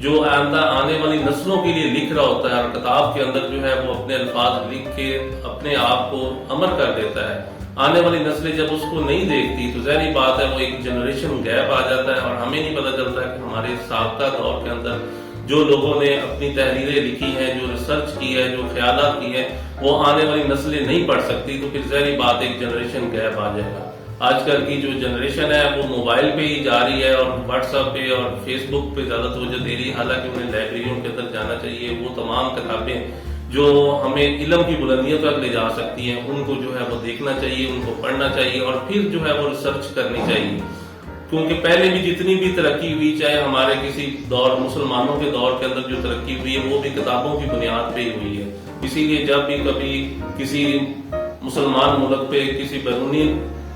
جو آنے والی نسلوں کے لیے لکھ رہا ہوتا ہے اور کتاب کے اندر جو ہے وہ اپنے الفاظ لکھ کے اپنے آپ کو امر کر دیتا ہے، آنے والی نسلیں جب اس کو نہیں دیکھتی تو ظاہری بات ہے وہ ایک جنریشن گیپ آ جاتا ہے، اور ہمیں نہیں پتہ چلتا کہ ہمارے سابقہ دور کے اندر جو لوگوں نے اپنی تحریریں لکھی ہیں، جو ریسرچ کی ہے، جو خیالات کی ہیں، وہ آنے والی نسلیں نہیں پڑھ سکتی، تو پھر ظاہری بات ایک جنریشن گیپ آ جائے گا۔ آج کل کی جو جنریشن ہے وہ موبائل پہ ہی جا رہی ہے اور واٹس ایپ پہ اور فیس بک پہ زیادہ توجہ دے رہی ہے، حالانکہ انہیں لائبریریوں کے اندر جانا چاہیے، وہ تمام کتابیں جو ہمیں علم کی بلندیوں تک لے جا سکتی ہیں ان کو جو ہے وہ دیکھنا چاہیے، ان کو پڑھنا چاہیے، اور پھر جو ہے وہ ریسرچ کرنی چاہیے، کیونکہ پہلے بھی جتنی بھی ترقی ہوئی، چاہے ہمارے کسی دور مسلمانوں کے دور کے اندر جو ترقی ہوئی ہے وہ بھی کتابوں کی بنیاد پہ ہی ہوئی ہے۔ اسی لیے جب بھی کبھی کسی مسلمان ملک پہ کسی بیرونی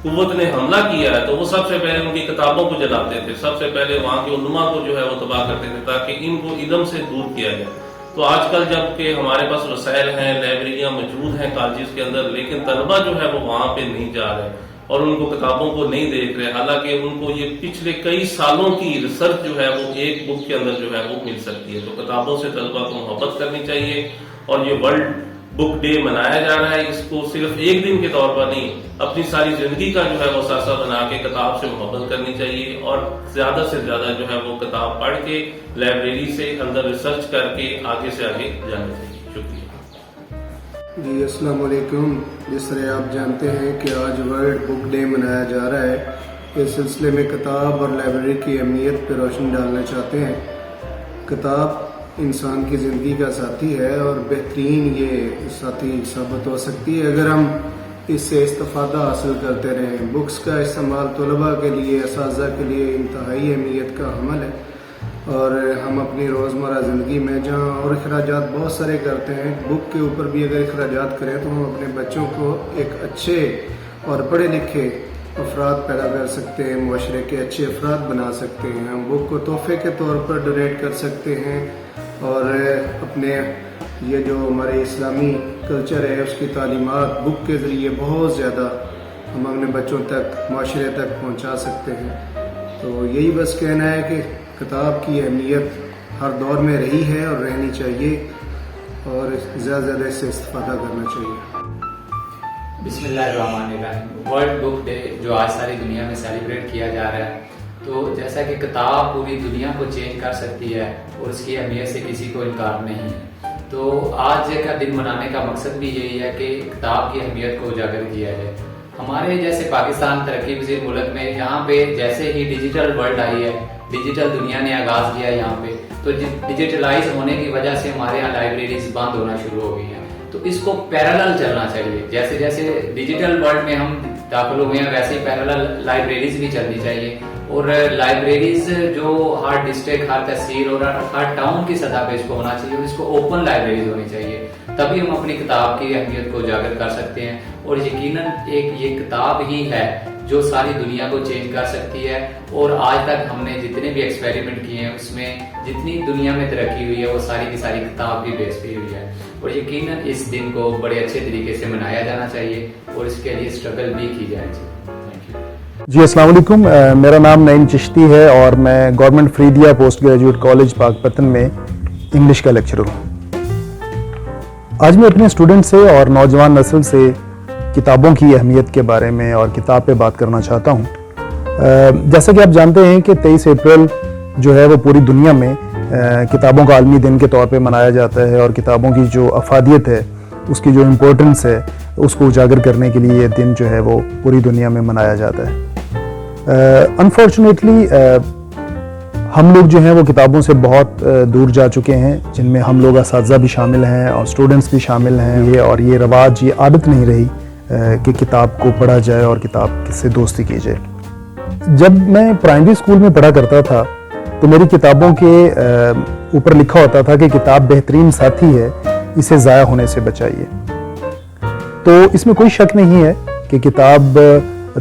قوت نے حملہ کیا ہے تو وہ سب سے پہلے ان کی کتابوں کو جلاتے تھے، سب سے پہلے وہاں کے علماء کو جو ہے وہ تباہ کرتے تھے تاکہ ان کو علم سے دور کیا جائے۔ تو آج کل جب کہ ہمارے پاس وسائل ہیں، لائبریریاں موجود ہیں کالجز کے اندر، لیکن طلبہ جو ہے وہ وہاں پہ نہیں جا رہے اور ان کو کتابوں کو نہیں دیکھ رہے، حالانکہ ان کو یہ پچھلے کئی سالوں کی ریسرچ جو ہے وہ ایک بک کے اندر جو ہے وہ مل سکتی ہے۔ تو کتابوں سے طلبہ کو محبت کرنی چاہیے، اور یہ ورلڈ بک ڈے منایا جا رہا ہے، اس کو صرف ایک دن کے طور پر نہیں، اپنی ساری زندگی کا جو ہے وہ اثاثہ بنا کے کتاب سے محبت کرنی چاہیے، اور زیادہ سے زیادہ جو ہے وہ کتاب پڑھ کے لائبریری سے اندر ریسرچ کر کے آگے سے آگے جانا چاہیے۔ شکریہ جی السلام علیکم۔ جس طرح آپ جانتے ہیں کہ آج ورلڈ بک ڈے منایا جا رہا ہے، اس سلسلے میں کتاب اور لائبریری کی اہمیت پہ روشنی ڈالنا چاہتے ہیں۔ کتاب انسان کی زندگی کا ساتھی ہے اور بہترین یہ ساتھی ثابت ہو سکتی ہے اگر ہم اس سے استفادہ حاصل کرتے رہیں۔ بکس کا استعمال طلباء کے لیے، اساتذہ کے لیے انتہائی اہمیت کا عمل ہے، اور ہم اپنی روزمرہ زندگی میں جہاں اور اخراجات بہت سارے کرتے ہیں، بک کے اوپر بھی اگر اخراجات کریں تو ہم اپنے بچوں کو ایک اچھے اور پڑھے لکھے افراد پیدا کر سکتے ہیں، معاشرے کے اچھے افراد بنا سکتے ہیں۔ ہم بک کو تحفے کے طور پر ڈونیٹ کر سکتے ہیں، اور اپنے یہ جو ہمارے اسلامی کلچر ہے اس کی تعلیمات بک کے ذریعے بہت زیادہ ہم اپنے بچوں تک، معاشرے تک پہنچا سکتے ہیں۔ تو یہی بس کہنا ہے کہ کتاب کی اہمیت ہر دور میں رہی ہے اور رہنی چاہیے، اور زیادہ سے زیادہ اس سے استفادہ کرنا چاہیے۔ بسم اللہ الرحمن الرحیم۔ ورلڈ بک ڈے جو آج ساری دنیا میں سیلیبریٹ کیا جا رہا ہے، تو جیسا کہ کتاب پوری دنیا کو چینج کر سکتی ہے اور اس کی اہمیت سے کسی کو انکار نہیں ہے، تو آج کا دن منانے کا مقصد بھی یہی ہے کہ کتاب کی اہمیت کو اجاگر کیا جائے۔ ہمارے جیسے پاکستان ترقی پذیر ملک میں یہاں پہ جیسے ہی ڈیجیٹل ورلڈ آئی ہے، ڈیجیٹل دنیا نے آغاز کیا ہے یہاں پہ، تو ڈیجیٹلائز ہونے کی وجہ سے ہمارے یہاں لائبریریز بند ہونا شروع ہو گئی ہیں۔ تو اس کو پیرالل چلنا چاہیے، جیسے جیسے ڈیجیٹل ورلڈ میں ہم داخل ہوئے ہیں ویسے ہی پیرالل لائبریریز بھی چلنی چاہیے، اور لائبریریز جو ہر ڈسٹرکٹ، ہر تحصیل اور ہر ٹاؤن کی سطح پہ اس کو ہونا چاہیے، اور اس کو اوپن لائبریریز ہونی چاہیے، تبھی ہم اپنی کتاب کی اہمیت کو اجاگر کر سکتے ہیں۔ اور یقیناً ایک یہ کتاب ہی ہے جو ساری دنیا کو چینج کر سکتی ہے، اور آج تک ہم نے جتنے بھی ایکسپیریمنٹ کیے ہیں اس میں جتنی دنیا میں ترقی ہوئی ہے وہ ساری کی ساری کتاب کی بیس پہ ہوئی ہے، اور یقیناً اس دن کو بڑے اچھے طریقے سے منایا جانا چاہیے اور اس کے لیے اسٹرگل بھی کی جائے۔ جی السلام علیکم، میرا نام نعیم چشتی ہے اور میں گورنمنٹ فریدیا پوسٹ گریجویٹ کالج پاک پتن میں انگلش کا لیکچرر ہوں۔ آج میں اپنے اسٹوڈنٹ سے اور نوجوان نسل سے کتابوں کی اہمیت کے بارے میں اور کتاب پہ بات کرنا چاہتا ہوں۔ جیسا کہ آپ جانتے ہیں کہ 23 اپریل جو ہے وہ پوری دنیا میں کتابوں کا عالمی دن کے طور پہ منایا جاتا ہے، اور کتابوں کی جو افادیت ہے، اس کی جو امپورٹنس ہے، اس کو اجاگر کرنے کے لیے یہ دن جو ہے وہ پوری دنیا میں منایا جاتا ہے۔ انفارچونیٹلی ہم لوگ جو ہیں وہ کتابوں سے بہت دور جا چکے ہیں، جن میں ہم لوگ اساتذہ بھی شامل ہیں اور اسٹوڈنٹس بھی شامل ہیں، اور یہ رواج، یہ عادت نہیں رہی کہ کتاب کو پڑھا جائے اور کتاب سے دوستی کی جائے۔ جب میں پرائمری اسکول میں پڑھا کرتا تھا تو میری کتابوں کے اوپر لکھا ہوتا تھا کہ کتاب بہترین ساتھی ہے، اسے ضائع ہونے سے بچائیے۔ تو اس میں کوئی شک نہیں ہے کہ کتاب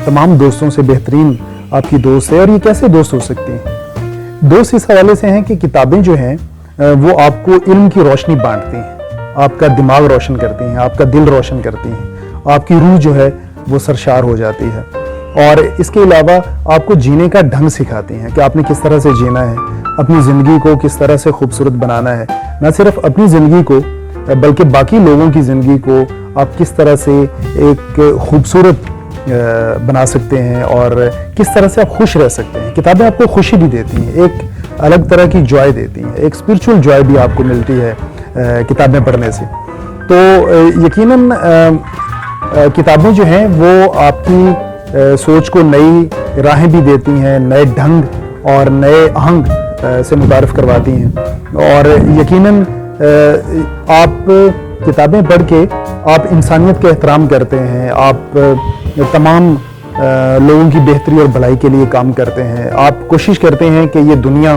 تمام دوستوں سے بہترین آپ کی دوست ہے، اور یہ کیسے دوست ہو سکتی ہیں؟ دوست اس حوالے سے ہیں کہ کتابیں جو ہیں وہ آپ کو علم کی روشنی بانٹتی ہیں، آپ کا دماغ روشن کرتی ہیں، آپ کا دل روشن کرتی ہیں، آپ کی روح جو ہے وہ سرشار ہو جاتی ہے، اور اس کے علاوہ آپ کو جینے کا ڈھنگ سکھاتی ہیں کہ آپ نے کس طرح سے جینا ہے، اپنی زندگی کو کس طرح سے خوبصورت بنانا ہے. نہ صرف اپنی زندگی کو بلکہ باقی لوگوں کی زندگی کو آپ کس طرح سے ایک خوبصورت بنا سکتے ہیں اور کس طرح سے آپ خوش رہ سکتے ہیں. کتابیں آپ کو خوشی بھی دیتی ہیں, ایک الگ طرح کی جوائے دیتی ہیں, ایک اسپرچول جوائے بھی آپ کو ملتی ہے کتابیں پڑھنے سے. تو یقیناً کتابیں جو ہیں وہ آپ کی سوچ کو نئی راہیں بھی دیتی ہیں, نئے ڈھنگ اور نئے آہنگ سے متعارف کرواتی ہیں. اور یقیناً آپ کتابیں پڑھ کے آپ انسانیت کا احترام کرتے ہیں, آپ تمام لوگوں کی بہتری اور بھلائی کے لیے کام کرتے ہیں, آپ کوشش کرتے ہیں کہ یہ دنیا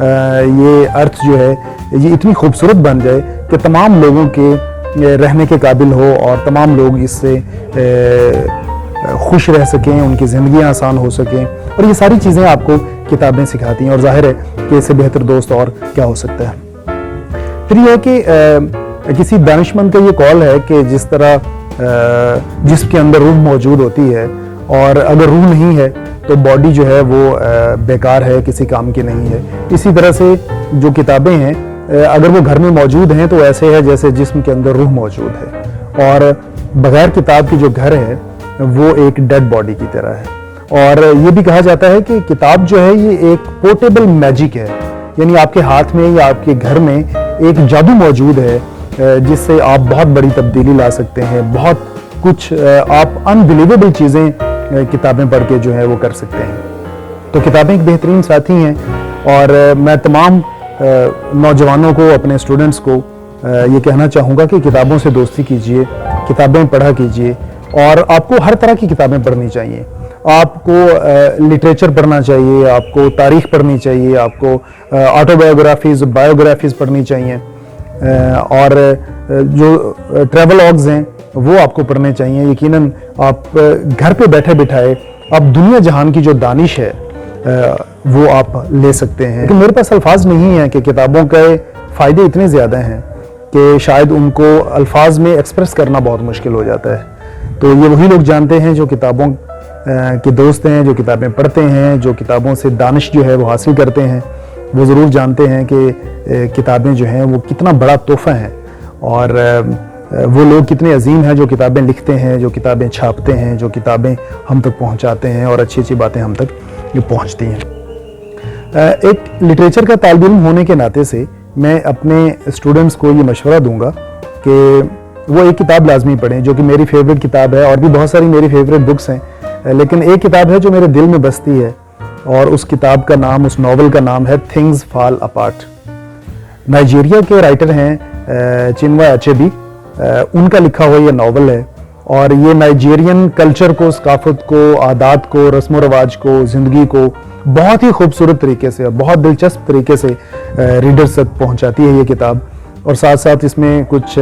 یہ ارتھ جو ہے یہ اتنی خوبصورت بن جائے کہ تمام لوگوں کے رہنے کے قابل ہو اور تمام لوگ اس سے خوش رہ سکیں, ان کی زندگیاں آسان ہو سکیں. اور یہ ساری چیزیں آپ کو کتابیں سکھاتی ہیں, اور ظاہر ہے کہ اس سے بہتر دوست اور کیا ہو سکتا ہے. پھر یہ ہے کہ کسی دانشمند کا یہ قول ہے کہ جس طرح جسم کے اندر روح موجود ہوتی ہے, اور اگر روح نہیں ہے تو باڈی جو ہے وہ بیکار ہے, کسی کام کی نہیں ہے. اسی طرح سے جو کتابیں ہیں اگر وہ گھر میں موجود ہیں تو ایسے ہے جیسے جسم کے اندر روح موجود ہے, اور بغیر کتاب کی جو گھر ہے وہ ایک ڈیڈ باڈی کی طرح ہے. اور یہ بھی کہا جاتا ہے کہ کتاب جو ہے یہ ایک پورٹیبل میجک ہے, یعنی آپ کے ہاتھ میں یا آپ کے گھر میں ایک جادو موجود ہے جس سے آپ بہت بڑی تبدیلی لا سکتے ہیں, بہت کچھ آپ انبلیویبل چیزیں کتابیں پڑھ کے جو ہے وہ کر سکتے ہیں. تو کتابیں ایک بہترین ساتھی ہیں, اور میں تمام نوجوانوں کو, اپنے اسٹوڈنٹس کو یہ کہنا چاہوں گا کہ کتابوں سے دوستی کیجئے, کتابیں پڑھا کیجئے, اور آپ کو ہر طرح کی کتابیں پڑھنی چاہیے. آپ کو لٹریچر پڑھنا چاہیے, آپ کو تاریخ پڑھنی چاہیے, آپ کو آٹو بایوگرافیز, بایوگرافیز پڑھنی چاہیے, اور جو ٹریول لاگز ہیں وہ آپ کو پڑھنے چاہیے. یقیناً آپ گھر پہ بیٹھے بٹھائے آپ دنیا جہان کی جو دانش ہے وہ آپ لے سکتے ہیں. لیکن میرے پاس الفاظ نہیں ہیں کہ کتابوں کے فائدے اتنے زیادہ ہیں کہ شاید ان کو الفاظ میں ایکسپریس کرنا بہت مشکل ہو جاتا ہے. تو یہ وہی لوگ جانتے ہیں جو کتابوں کے دوست ہیں, جو کتابیں پڑھتے ہیں, جو کتابوں سے دانش جو ہے وہ حاصل کرتے ہیں. وہ ضرور جانتے ہیں کہ کتابیں جو ہیں وہ کتنا بڑا تحفہ ہیں, اور وہ لوگ کتنے عظیم ہیں جو کتابیں لکھتے ہیں, جو کتابیں چھاپتے ہیں, جو کتابیں ہم تک پہنچاتے ہیں, اور اچھی اچھی باتیں ہم تک پہنچتی ہیں. ایک لٹریچر کا طالب علم ہونے کے ناطے سے میں اپنے اسٹوڈنٹس کو یہ مشورہ دوں گا کہ وہ ایک کتاب لازمی پڑھیں جو کہ میری فیوریٹ کتاب ہے, اور بھی بہت ساری میری فیوریٹ بکس ہیں, لیکن ایک کتاب ہے جو میرے دل میں بستی ہے, اور اس کتاب کا نام, اس ناول کا نام ہے تھنگز فال اپارٹ. نائجیریا کے رائٹر ہیں چنوا اچیبی, ان کا لکھا ہوا یہ ناول ہے, اور یہ نائجیرین کلچر کو, ثقافت کو, عادات کو, رسم و رواج کو, زندگی کو بہت ہی خوبصورت طریقے سے, بہت دلچسپ طریقے سے ریڈرز تک پہنچاتی ہے یہ کتاب. اور ساتھ ساتھ اس میں کچھ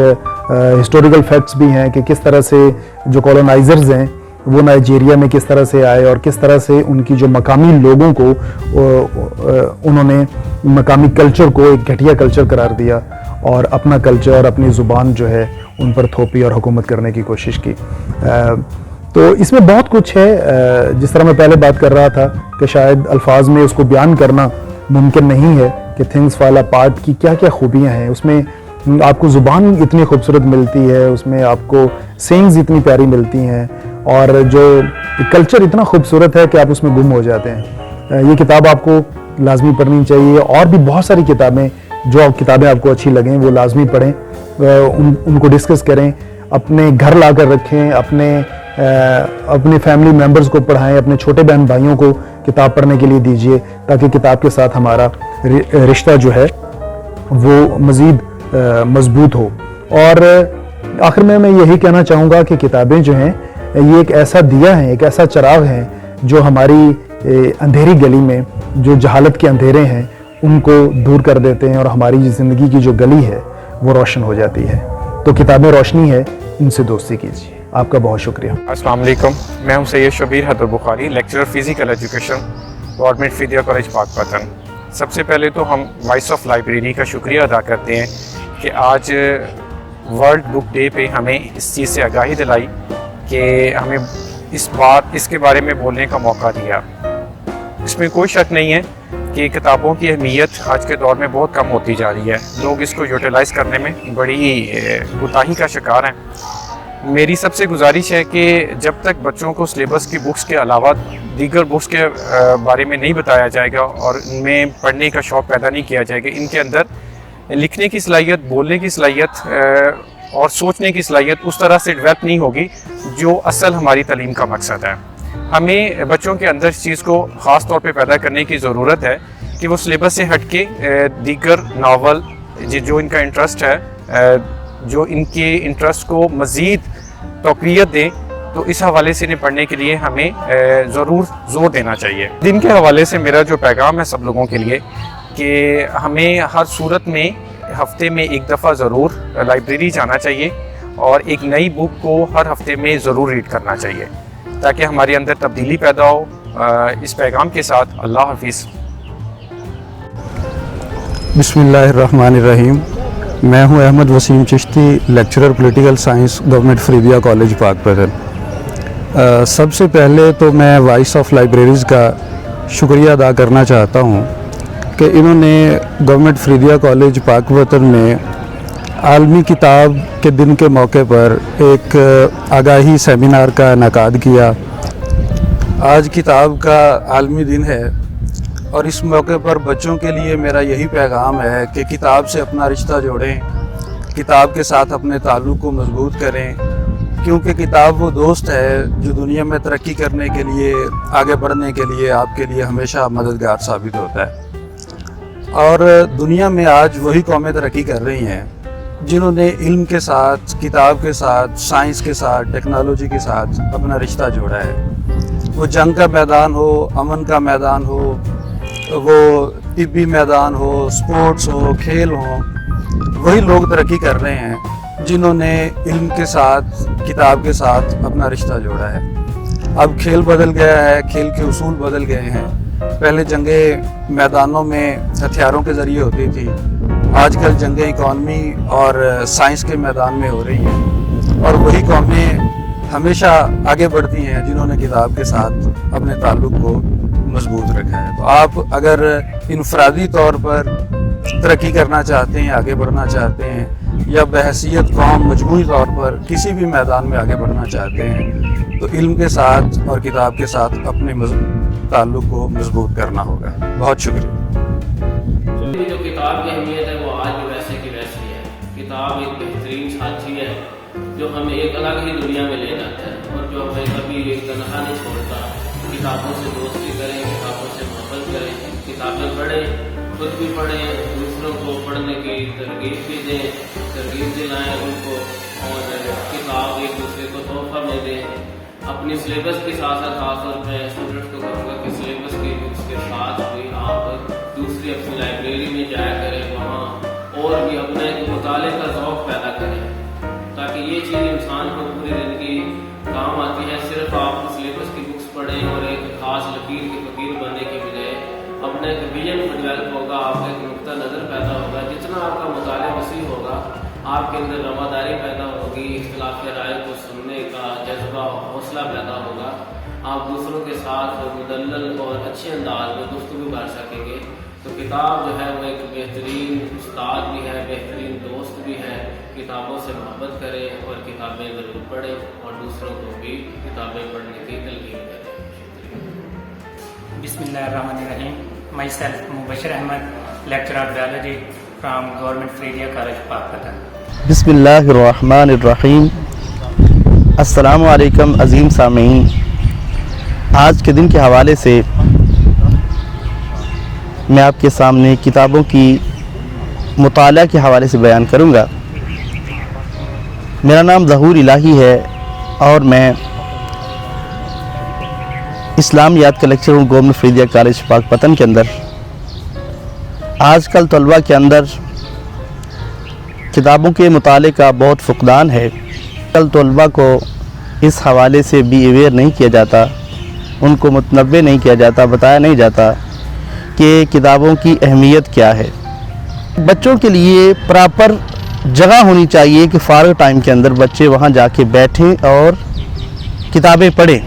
ہسٹوریکل فیکٹس بھی ہیں کہ کس طرح سے جو کولونائزرز ہیں وہ نائجیریا میں کس طرح سے آئے, اور کس طرح سے ان کی جو مقامی لوگوں کو انہوں نے مقامی کلچر کو ایک گھٹیا کلچر قرار دیا, اور اپنا کلچر اور اپنی زبان جو ہے ان پر تھوپی اور حکومت کرنے کی کوشش کی. تو اس میں بہت کچھ ہے. جس طرح میں پہلے بات کر رہا تھا کہ شاید الفاظ میں اس کو بیان کرنا ممکن نہیں ہے کہ تھنگز فال اپارٹ کی کیا کیا خوبیاں ہیں. اس میں آپ کو زبان اتنی خوبصورت ملتی ہے, اس میں آپ کو سینگز اتنی پیاری ملتی ہیں, اور جو کلچر اتنا خوبصورت ہے کہ آپ اس میں گم ہو جاتے ہیں. یہ کتاب آپ کو لازمی پڑھنی چاہیے, اور بھی بہت ساری کتابیں جو کتابیں آپ کو اچھی لگیں وہ لازمی پڑھیں, ان کو ڈسکس کریں, اپنے گھر لا کر رکھیں, اپنے فیملی ممبرز کو پڑھائیں, اپنے چھوٹے بہن بھائیوں کو کتاب پڑھنے کے لیے دیجیے, تاکہ کتاب کے ساتھ ہمارا رشتہ جو ہے وہ مزید مضبوط ہو. اور آخر میں یہی کہنا چاہوں گا کہ کتابیں جو ہیں یہ ایک ایسا دیا ہے, ایک ایسا چراغ ہے جو ہماری اندھیری گلی میں جو جہالت کے اندھیرے ہیں ان کو دور کر دیتے ہیں, اور ہماری زندگی کی جو گلی ہے وہ روشن ہو جاتی ہے. تو کتابیں روشنی ہے, ان سے دوستی کیجیے. آپ کا بہت شکریہ. السلام علیکم, میں ہوں Syed Shabbir Haider Bukhari, lecturer physical education, government Faridia college پاک پتن. سب سے پہلے تو ہم وائس آف لائبریری کا شکریہ ادا کرتے ہیں کہ آج ورلڈ بک ڈے پہ ہمیں اس چیز سے آگاہی دلائی کہ ہمیں اس کے بارے میں بولنے کا موقع دیا. اس میں کوئی شک نہیں ہے کہ کتابوں کی اہمیت آج کے دور میں بہت کم ہوتی جا رہی ہے. لوگ اس کو یوٹیلائز کرنے میں بڑی کوتاہی کا شکار ہیں. میری سب سے گزارش ہے کہ جب تک بچوں کو سلیبس کی بکس کے علاوہ دیگر بکس کے بارے میں نہیں بتایا جائے گا اور ان میں پڑھنے کا شوق پیدا نہیں کیا جائے گا، ان کے اندر لکھنے کی صلاحیت، بولنے کی صلاحیت اور سوچنے کی صلاحیت اس طرح سے ڈیولپ نہیں ہوگی جو اصل ہماری تعلیم کا مقصد ہے. ہمیں بچوں کے اندر اس چیز کو خاص طور پہ پیدا کرنے کی ضرورت ہے کہ وہ سلیبس سے ہٹ کے دیگر ناول جو ان کا انٹرسٹ ہے، جو ان کے انٹرسٹ کو مزید تقویت دیں، تو اس حوالے سے انہیں پڑھنے کے لیے ہمیں ضرور زور دینا چاہیے. دن کے حوالے سے میرا جو پیغام ہے سب لوگوں کے لیے کہ ہمیں ہر صورت میں ہفتے میں ایک دفعہ ضرور لائبریری جانا چاہیے اور ایک نئی بک کو ہر ہفتے میں ضرور ریڈ کرنا چاہیے تاکہ ہمارے اندر تبدیلی پیدا ہو. اس پیغام کے ساتھ اللہ حافظ. بسم اللہ الرحمن الرحیم. میں ہوں Ahmed Waseem Chishti, lecturer political science, government Faridia college پاک پتن. سب سے پہلے تو میں وائس آف لائبریریز کا شکریہ ادا کرنا چاہتا ہوں کہ انہوں نے گورنمنٹ فریدیہ کالج پاک پتن میں عالمی کتاب کے دن کے موقع پر ایک آگاہی سیمینار کا انعقاد کیا. آج کتاب کا عالمی دن ہے اور اس موقع پر بچوں کے لیے میرا یہی پیغام ہے کہ کتاب سے اپنا رشتہ جوڑیں، کتاب کے ساتھ اپنے تعلق کو مضبوط کریں، کیونکہ کتاب وہ دوست ہے جو دنیا میں ترقی کرنے کے لیے، آگے بڑھنے کے لیے آپ کے لیے ہمیشہ مددگار ثابت ہوتا ہے. اور دنیا میں آج وہی قومیں ترقی کر رہی ہیں جنہوں نے علم کے ساتھ، کتاب کے ساتھ، سائنس کے ساتھ، ٹیکنالوجی کے ساتھ اپنا رشتہ جوڑا ہے. وہ جنگ کا میدان ہو، امن کا میدان ہو، وہ طبی میدان ہو، سپورٹس ہو، کھیل ہو، وہی لوگ ترقی کر رہے ہیں جنہوں نے علم کے ساتھ، کتاب کے ساتھ اپنا رشتہ جوڑا ہے. اب کھیل بدل گیا ہے، کھیل کے اصول بدل گئے ہیں. پہلے جنگیں میدانوں میں ہتھیاروں کے ذریعے ہوتی تھی، آج کل جنگیں اکانومی اور سائنس کے میدان میں ہو رہی ہیں. اور وہی قومیں ہمیشہ آگے بڑھتی ہیں جنہوں نے کتاب کے ساتھ اپنے تعلق کو مضبوط رکھا ہے. تو آپ اگر انفرادی طور پر ترقی کرنا چاہتے ہیں، آگے بڑھنا چاہتے ہیں، یا بحیثیت قوم مجموعی طور پر کسی بھی میدان میں آگے بڑھنا چاہتے ہیں، تو علم کے ساتھ اور کتاب کے ساتھ اپنے تعلق کو مضبوط کرنا ہوگا. بہت شکریہ. جو کتاب کی اہمیت ہے وہ آج بھی ویسے کی ویسی ہے. کتاب ایک بہترین ساتھی ہے جو ہمیں ایک الگ ہی دنیا میں لے جاتا ہے اور جو ہمیں کبھی تنہا نہیں چھوڑتا. کتابوں سے دوستی کریں، کتابوں سے محبت کریں، کتابیں پڑھیں، خود بھی پڑھیں، دوسروں کو پڑھنے کی ترغیب بھی دیں، ترغیب دلائیں ان کو، اور کتاب ایک دوسرے کو تحفہ میں دیں. اپنی سلیبس کے ساتھ ساتھ خاص طور پہ اسٹوڈنٹ کو کہوں گا کہ سلیبس کی بکس کے ساتھ بھی آپ دوسری اپنی لائبریری میں جایا کریں، وہاں اور بھی اپنے مطالعے کا ذوق پیدا کریں تاکہ یہ چیز انسان کو پوری زندگی کام آتی ہے. صرف آپ سلیبس کی بکس پڑھیں اور ایک خاص لکیر کے فقیر بننے کی بجائے اپنے ایک ویژن ڈیولپ ہوگا، آپ کا ایک نقطہ نظر پیدا ہوگا. جتنا آپ کا مطالعہ وسیع ہوگا آپ کے اندر رواداری پیدا ہوگی، اختلاف رائے کو سننے کا جذبہ اور حوصلہ پیدا ہوگا. آپ دوسروں کے ساتھ مدلل اور اچھے انداز میں گفتگو کر سکیں گے. تو کتاب جو ہے وہ ایک بہترین استاد بھی ہے، بہترین دوست بھی ہے. کتابوں سے محبت کریں اور کتابیں ضرور پڑھیں اور دوسروں کو بھی کتابیں پڑھنے کی تلقین کریں. بسم اللہ الرحمن الرحیم. Myself Mubashir Ahmad, lecturer of biology from Government Freediyah College Pak Patan. بسم اللہ الرحمن الرحیم. السلام علیکم عظیم سامعین. آج کے دن کے حوالے سے میں آپ کے سامنے کتابوں کی مطالعہ کے حوالے سے بیان کروں گا. میرا نام ظہور الہی ہے اور میں اسلامیات کا لیکچر ہوں گورنمنٹ فریدیہ کالج پاک پتن کے اندر. آج کل طلباء کے اندر کتابوں کے مطالعے کا بہت فقدان ہے. کل طلباء کو اس حوالے سے بھی اویئر نہیں کیا جاتا، ان کو متنبہ نہیں کیا جاتا، بتایا نہیں جاتا کہ کتابوں کی اہمیت کیا ہے. بچوں کے لیے پراپر جگہ ہونی چاہیے کہ فارغ ٹائم کے اندر بچے وہاں جا کے بیٹھیں اور کتابیں پڑھیں.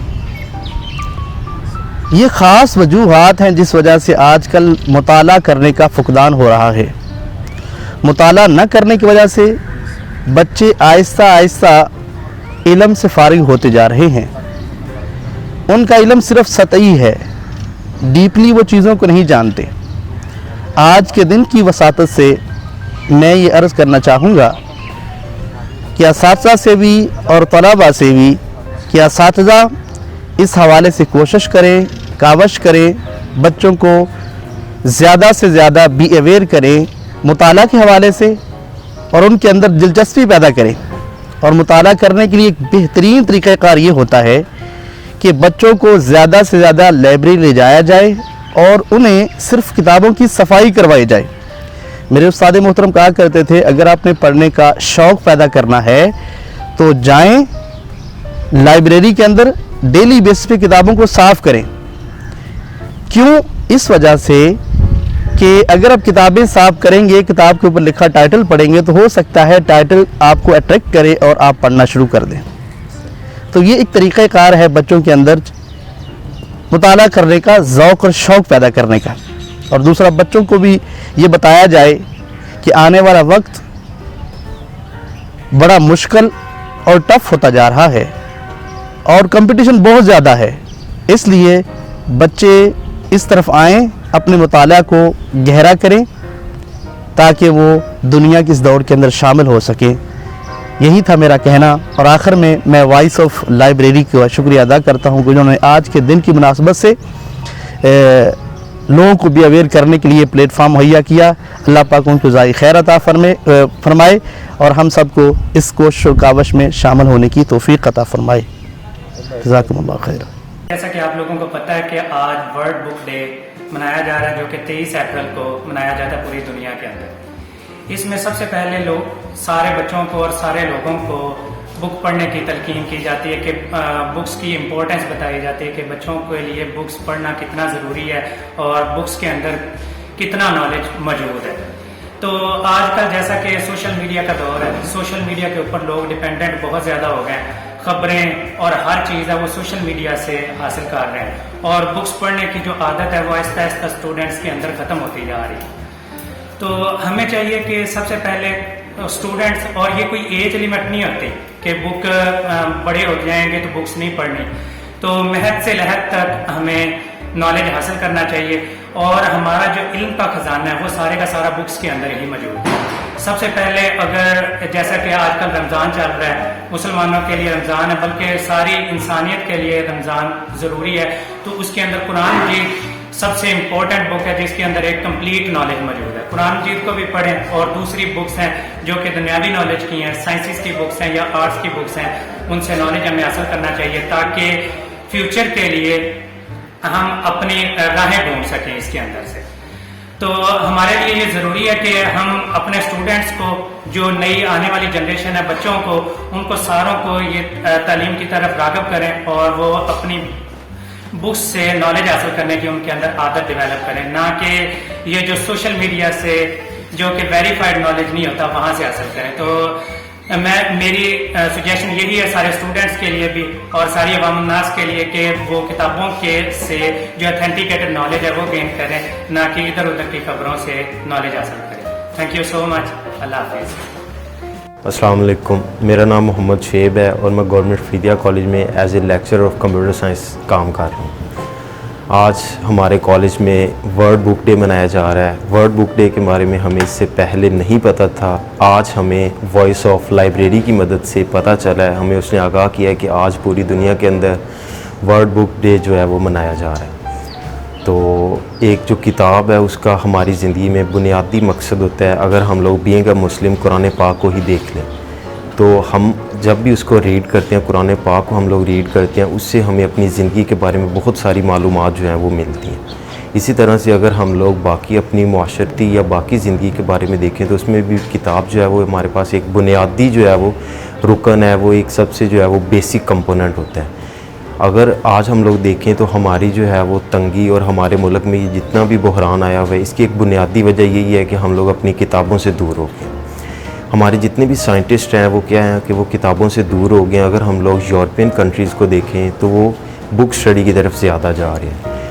یہ خاص وجوہات ہیں جس وجہ سے آج کل مطالعہ کرنے کا فقدان ہو رہا ہے. مطالعہ نہ کرنے کی وجہ سے بچے آہستہ آہستہ علم سے فارغ ہوتے جا رہے ہیں. ان کا علم صرف سطحی ہے، ڈیپلی وہ چیزوں کو نہیں جانتے. آج کے دن کی وساطت سے میں یہ عرض کرنا چاہوں گا کہ اساتذہ سے بھی اور طلباء سے بھی کہ اساتذہ اس حوالے سے کوشش کریں، کاوش کریں، بچوں کو زیادہ سے زیادہ بی اویئر کریں مطالعہ کے حوالے سے، اور ان کے اندر دلچسپی پیدا کریں. اور مطالعہ کرنے کے لیے ایک بہترین طریقہ کار یہ ہوتا ہے کہ بچوں کو زیادہ سے زیادہ لائبریری لے جایا جائے اور انہیں صرف کتابوں کی صفائی کروائی جائے. میرے استاد محترم کہا کرتے تھے اگر آپ نے پڑھنے کا شوق پیدا کرنا ہے تو جائیں لائبریری کے اندر، ڈیلی بیس پہ کتابوں کو صاف کریں. کیوں؟ اس وجہ سے کہ اگر آپ کتابیں صاف کریں گے، کتاب کے اوپر لکھا ٹائٹل پڑھیں گے تو ہو سکتا ہے ٹائٹل آپ کو اٹریکٹ کرے اور آپ پڑھنا شروع کر دیں. تو یہ ایک طریقہ کار ہے بچوں کے اندر مطالعہ کرنے کا ذوق اور شوق پیدا کرنے کا. اور دوسرا، بچوں کو بھی یہ بتایا جائے کہ آنے والا وقت بڑا مشکل اور ٹف ہوتا جا رہا ہے اور کمپٹیشن بہت زیادہ ہے. اس لیے بچے اس طرف آئیں، اپنے مطالعہ کو گہرا کریں تاکہ وہ دنیا کی اس دور کے اندر شامل ہو سکیں. یہی تھا میرا کہنا. اور آخر میں وائس آف لائبریری کا شکریہ ادا کرتا ہوں کہ انہوں نے آج کے دن کی مناسبت سے لوگوں کو بھی اویئر کرنے کے لیے پلیٹ فارم مہیا کیا. اللہ پاک ان کو جزائے خیر عطا فرمائے اور ہم سب کو اس کوشش و کاوش میں شامل ہونے کی توفیق عطا فرمائے. جزاکم اللہ خیر. جیسا کہ آپ لوگوں کو پتہ ہے کہ آج ورلڈ بک ڈے منایا جا رہا ہے جو کہ 23 اپریل کو منایا جاتا ہے پوری دنیا کے اندر. اس میں سب سے پہلے سارے بچوں کو اور سارے لوگوں کو بک پڑھنے کی تلقین کی جاتی ہے کہ بکس کی امپورٹنس بتائی جاتی ہے کہ بچوں کے لیے بکس پڑھنا کتنا ضروری ہے اور بکس کے اندر کتنا نالج موجود ہے. تو آج کل جیسا کہ سوشل میڈیا کا دور ہے، سوشل میڈیا کے اوپر لوگ ڈیپینڈنٹ بہت زیادہ ہو گئے ہیں. خبریں اور ہر چیز ہے وہ سوشل میڈیا سے حاصل کر رہے ہیں اور بکس پڑھنے کی جو عادت ہے وہ آہستہ آہستہ اسٹوڈنٹس کے اندر ختم ہوتی جا رہی ہے. تو ہمیں چاہیے کہ سب سے پہلے اسٹوڈنٹس، اور یہ کوئی ایج لمٹ نہیں ہوتی کہ بک بڑے ہو جائیں گے تو بکس نہیں پڑھنی، تو مہد سے لحد تک ہمیں نالج حاصل کرنا چاہیے. اور ہمارا جو علم کا خزانہ ہے وہ سارے کا سارا بکس کے اندر ہی موجود ہے. سب سے پہلے اگر جیسا کہ آج کل رمضان چل رہا ہے، مسلمانوں کے لیے رمضان ہے بلکہ ساری انسانیت کے لیے رمضان ضروری ہے، تو اس کے اندر قرآن مجید سب سے امپورٹنٹ بک ہے جس کے اندر ایک کمپلیٹ نالج موجود ہے. قرآن مجید کو بھی پڑھیں اور دوسری بکس ہیں جو کہ دنیاوی نالج کی ہیں، سائنسز کی بکس ہیں یا آرٹس کی بکس ہیں، ان سے نالج ہمیں حاصل کرنا چاہیے تاکہ فیوچر کے لیے ہم اپنی راہیں ڈھونڈ سکیں اس کے اندر سے. تو ہمارے لیے یہ ضروری ہے کہ ہم اپنے اسٹوڈنٹس کو، جو نئی آنے والی جنریشن ہے، بچوں کو، ان کو ساروں کو یہ تعلیم کی طرف راغب کریں اور وہ اپنی بکس سے نالج حاصل کرنے کی ان کے اندر عادت ڈیولپ کریں، نہ کہ یہ جو سوشل میڈیا سے جو کہ ویریفائڈ نالج نہیں ہوتا وہاں سے حاصل کریں. تو میری سجیشن یہی ہے سارے اسٹوڈنٹس کے لیے بھی اور ساری عوام الناس کے لیے کہ وہ کتابوں کے سے جو اتھینٹیکیٹڈ نالج ہے وہ گین کریں، نہ کہ ادھر ادھر کی خبروں سے نالج حاصل کریں. تھینک یو سو مچ. اللہ حافظ. السلام علیکم. میرا نام محمد شعیب ہے اور میں گورنمنٹ فریدیہ کالج میں as a lecturer of computer science کام کر رہا ہوں. آج ہمارے کالج میں ورلڈ بک ڈے منایا جا رہا ہے. ورلڈ بک ڈے کے بارے میں ہمیں اس سے پہلے نہیں پتہ تھا. آج ہمیں وائس آف لائبریری کی مدد سے پتہ چلا ہے. ہمیں اس نے آگاہ کیا ہے کہ آج پوری دنیا کے اندر ورلڈ بک ڈے جو ہے وہ منایا جا رہا ہے. تو ایک جو کتاب ہے اس کا ہماری زندگی میں بنیادی مقصد ہوتا ہے. اگر ہم لوگ بینگ اے مسلم قرآن پاک کو ہی دیکھ لیں تو ہم جب بھی اس کو ریڈ کرتے ہیں، قرآن پاک کو ہم لوگ ریڈ کرتے ہیں، اس سے ہمیں اپنی زندگی کے بارے میں بہت ساری معلومات جو ہیں وہ ملتی ہیں. اسی طرح سے اگر ہم لوگ باقی اپنی معاشرتی یا باقی زندگی کے بارے میں دیکھیں تو اس میں بھی کتاب جو ہے وہ ہمارے پاس ایک بنیادی جو ہے وہ رکن ہے، وہ ایک سب سے جو ہے وہ بیسک کمپوننٹ ہوتا ہے. اگر آج ہم لوگ دیکھیں تو ہماری جو ہے وہ تنگی اور ہمارے ملک میں یہ جتنا بھی بحران آیا ہوا ہے، اس کی ایک بنیادی وجہ یہی ہے کہ ہم لوگ اپنی کتابوں سے دور ہو گئے. ہمارے جتنے بھی سائنٹسٹ ہیں وہ کیا ہیں کہ وہ کتابوں سے دور ہو گئے ہیں. اگر ہم لوگ یورپین کنٹریز کو دیکھیں تو وہ بک اسٹڈی کی طرف زیادہ جا رہے ہیں.